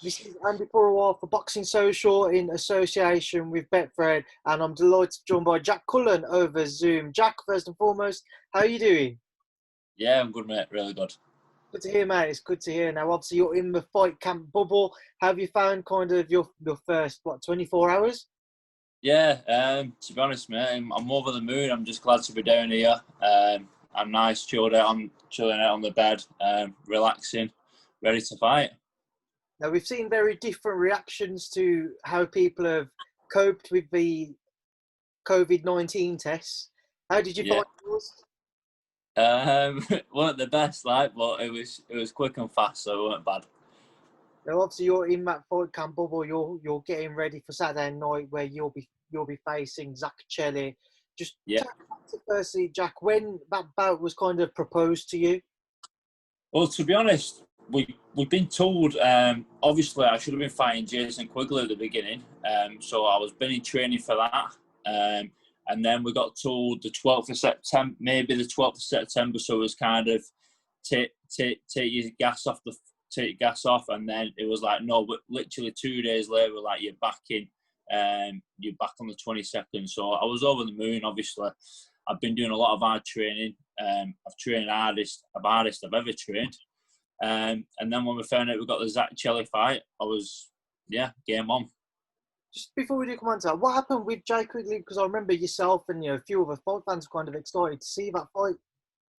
This is Andy Purewal for Boxing Social in association with Betfred, and I'm delighted to be joined by Jack Cullen over Zoom. Jack, first and foremost, how are you doing? Yeah, I'm good, mate. Really good. Good to hear, mate. It's good to hear. Now, obviously, you're in the fight camp bubble. How have you found kind of your first, 24 hours? Yeah, to be honest, mate, I'm over the moon. I'm just glad to be down here. I'm nice, chilling out on the bed, relaxing, ready to fight. Now, we've seen very different reactions to how people have coped with the COVID-19 tests. How did you Yeah, find yours? weren't the best, like, but it was quick and fast, so it weren't bad. Now, obviously, you're in that fight camp bubble. You're getting ready for Saturday night, where you'll be facing Zack Chelli. Just Yeah. tell me back to firstly, Jack, when that bout was kind of proposed to you. Well, to be honest, we've been told. Obviously, I should have been fighting Jason Quigley at the beginning. So I was been in training for that. And then we got told the 12th of September, maybe the 12th of September. So it was kind of take your gas off take your gas off, and then it was like no, but literally 2 days later, we're like you're back in. You're back on the 22nd. So I was over the moon. Obviously, I've been doing a lot of hard training. I've trained hardest I've ever trained. And then when we found out we got the Zack Chelli fight, I was, game on. Just before we do come on to that, what happened with Jay Quigley? Because I remember yourself and a few other fight fans were kind of excited to see that fight.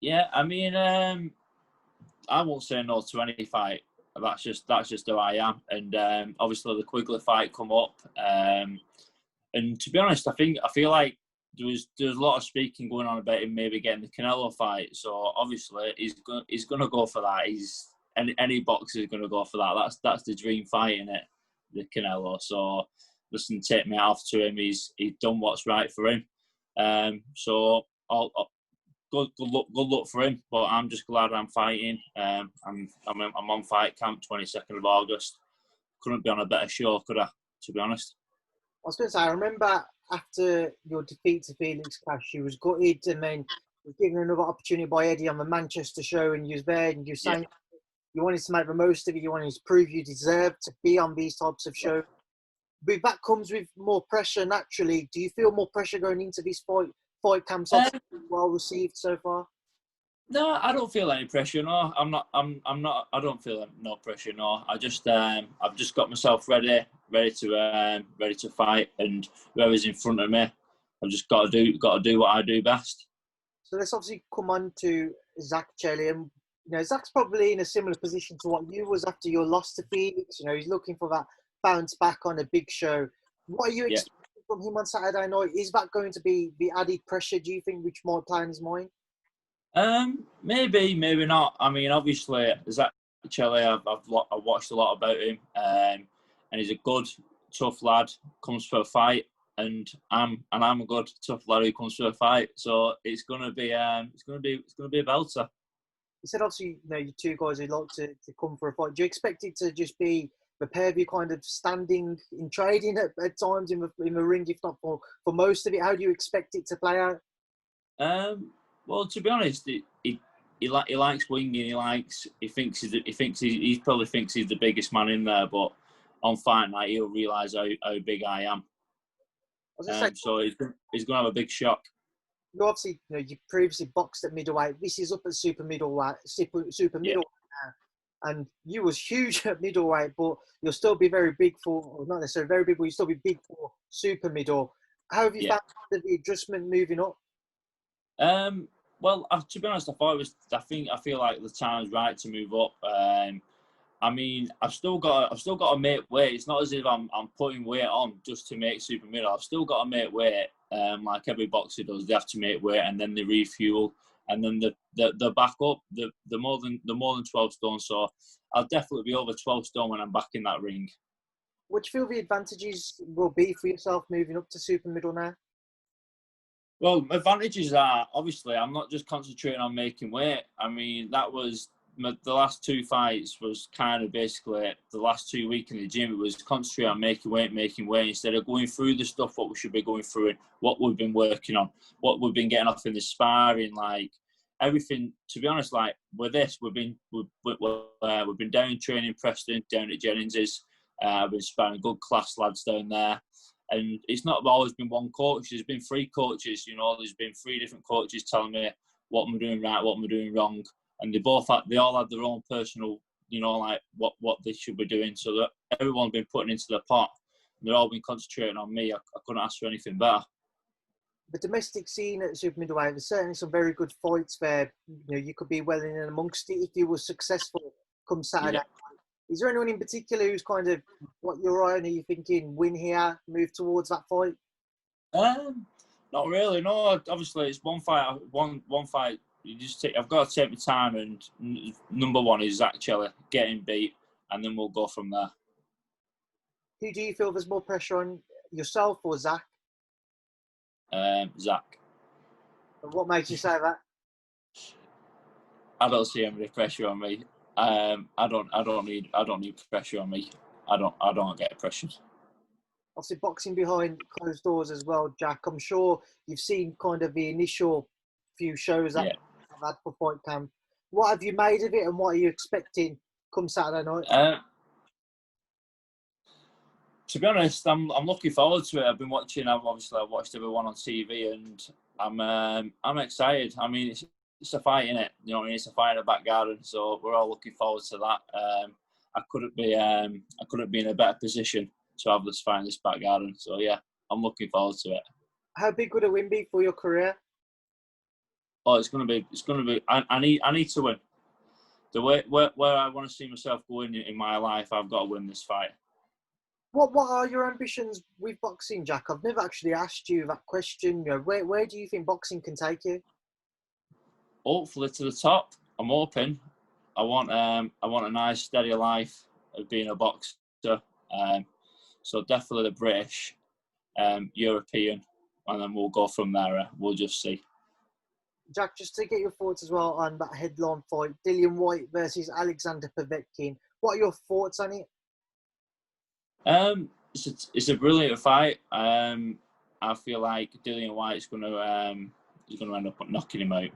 Yeah, I mean, I won't say no to any fight. That's just who I am. And obviously the Quigley fight come up. And to be honest, I feel like there's a lot of speaking going on about him maybe getting the Canelo fight. So obviously he's gonna go for that. Any boxer is gonna go for that. That's the dream fight, innit? The Canelo. So listen, take me off to him. He's done what's right for him. So good luck for him. But I'm just glad I'm fighting. I'm on fight camp 22nd of August. Couldn't be on a better show, could I? To be honest. I was going to say, I remember after your defeat to Felix Cash, you was gutted, and then you was given another opportunity by Eddie on the Manchester show, and you was there, and you were saying you wanted to make the most of it, you wanted to prove you deserved to be on these types of shows. With that comes with more pressure naturally. Do you feel more pressure going into these fight camps? Obviously well received so far. No, I don't feel any pressure. No, I'm not. I'm not. I don't feel no pressure. No, I've just got myself ready to fight, and whoever's in front of me, I've just got to do what I do best. So let's obviously come on to Zack Chelli, and Zack's probably in a similar position to what you was after your loss to Felix. He's looking for that bounce back on a big show. What are you expecting from him on Saturday night? Is that going to be the added pressure, do you think, which might play in his mind? Maybe not. I mean, obviously, Zack Chelli, I've watched a lot about him, and he's a good, tough lad. Comes for a fight, and I'm a good, tough lad who comes for a fight. So it's gonna be a belter. You said obviously, you two guys who like to come for a fight. Do you expect it to just be the pair of you kind of standing in trading at times in the ring, if not for most of it? How do you expect it to play out? Well, to be honest, he likes winging. He probably thinks he's the biggest man in there. But on fight night, he'll realise how big I am. So he's going to have a big shock. You obviously, you previously boxed at middleweight. This is up at super middleweight now, and you was huge at middleweight, but you'll still be very big or not necessarily very big, but you'll still be big for super middle. How have you found the adjustment moving up? Well, to be honest, I feel like the time's right to move up. I mean, I've still got to make weight. It's not as if I'm putting weight on just to make super middle. I've still got to make weight. Like every boxer does, they have to make weight and then they refuel and then the back up. The more than 12 stone. So I'll definitely be over 12 stone when I'm back in that ring. What do you feel the advantages will be for yourself moving up to super middle now? Well, advantages are, obviously, I'm not just concentrating on making weight. I mean, that was the last two fights was kind of basically the last 2 weeks in the gym. It was concentrating on making weight instead of going through the stuff what we should be going through and what we've been working on, what we've been getting off in the sparring, like everything. To be honest, like with this, we've been down training Preston, down at Jennings's. I've been sparring good class lads down there. And it's not always been one coach. There's been 3 coaches, you know. There's been 3 different coaches telling me what I'm doing right, what I'm doing wrong. And they all had their own personal, you know, like what they should be doing. So that everyone's been putting into the pot. They've all been concentrating on me. I couldn't ask for anything better. The domestic scene at super middleweight, there's certainly some very good fights there. You know, you could be well in and amongst it if you were successful come Saturday. Yeah. Is there anyone in particular who's kind of what you're on? Are you thinking win here, move towards that fight? Not really. No, obviously it's one fight. One fight. I've got to take my time, and number 1 is Zack Chelli, getting beat, and then we'll go from there. Who do you feel there's more pressure on, yourself or Zack? Zack. And what makes you say that? I don't see any pressure on me. I don't need pressure on me. I don't get pressure. Obviously, boxing behind closed doors as well, Jack. I'm sure you've seen kind of the initial few shows that I've had for Fight Camp. What have you made of it, and what are you expecting come Saturday night? To be honest, I'm looking forward to it. I've watched everyone on TV, and I'm excited. I mean, it's a fight, innit? You know what I mean? It's a fight in the back garden, so we're all looking forward to that. I couldn't be in a better position to have this fight in this back garden. So yeah, I'm looking forward to it. How big would a win be for your career? Oh, it's gonna be. I need to win. The way where I want to see myself going in my life, I've got to win this fight. What are your ambitions with boxing, Jack? I've never actually asked you that question. You know, where do you think boxing can take you? Hopefully to the top. I'm hoping. I want a nice steady life of being a boxer. So definitely the British, European, and then we'll go from there. We'll just see. Jack, just to get your thoughts as well on that headline fight, Dillian Whyte versus Alexander Povetkin. What are your thoughts on it? It's a brilliant fight. I feel like Dillian Whyte's going to end up knocking him out.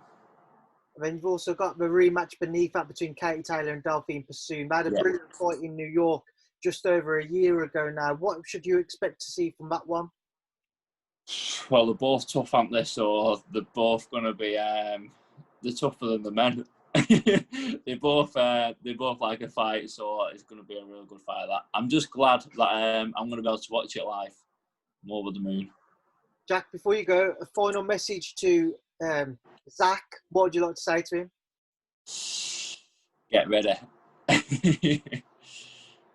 And then you've also got the rematch beneath that between Katie Taylor and Delphine Pursuit. They had a brilliant fight in New York just over a year ago now. What should you expect to see from that one? Well, they're both tough, aren't they? So they're both going to be they're tougher than the men. they both like a fight, so it's going to be a really good fight. That I'm just glad that I'm going to be able to watch it live. I'm over the moon. Jack, before you go, a final message to Zack. What would you like to say to him? Get ready.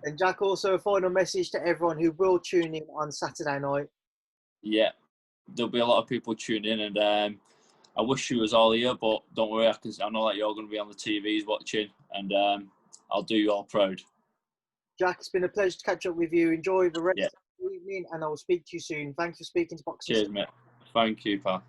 And Jack, also a final message to everyone who will tune in on Saturday night. Yeah, there'll be a lot of people tuning in, and I wish you was all here, but don't worry, I know that you're going to be on the TVs watching, and I'll do you all proud. Jack, it's been a pleasure to catch up with you. Enjoy the rest of the evening, and I will speak to you soon. Thank you for speaking to Boxing. Cheers, mate. Thank you, pal.